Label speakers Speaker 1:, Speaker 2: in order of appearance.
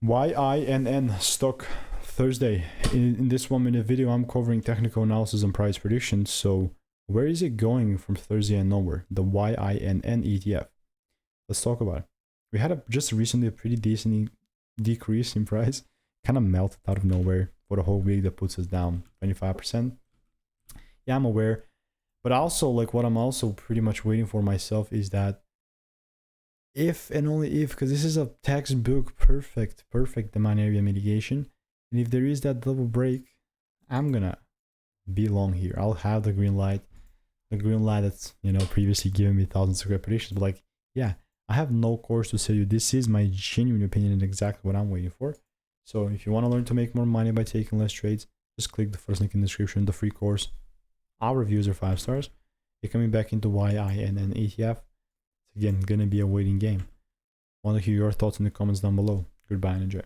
Speaker 1: YINN stock Thursday. In this 1 minute video, I'm covering technical analysis and price predictions. So where is it going from Thursday and onward? The YINN ETF. Let's talk about it. We had just recently a pretty decent decrease in price. Kind of melted out of nowhere for the whole week. That puts us down 25%. Yeah, I'm aware. But also, like, what I'm also pretty much waiting for myself is that if and only if, because this is a textbook perfect demand area mitigation, and if there is that double break, I'm gonna be long here. I'll have the green light that's, you know, previously given me thousands of predictions. But like, yeah, I have no course to sell you. This is my genuine opinion and exactly what I'm waiting for. So if you want to learn to make more money by taking less trades, just click the first link in the description, the free course. Our reviews are 5 stars. You're coming back into YINN ETF. It's again gonna be a waiting game. Want to hear your thoughts in the comments down below. Goodbye and enjoy.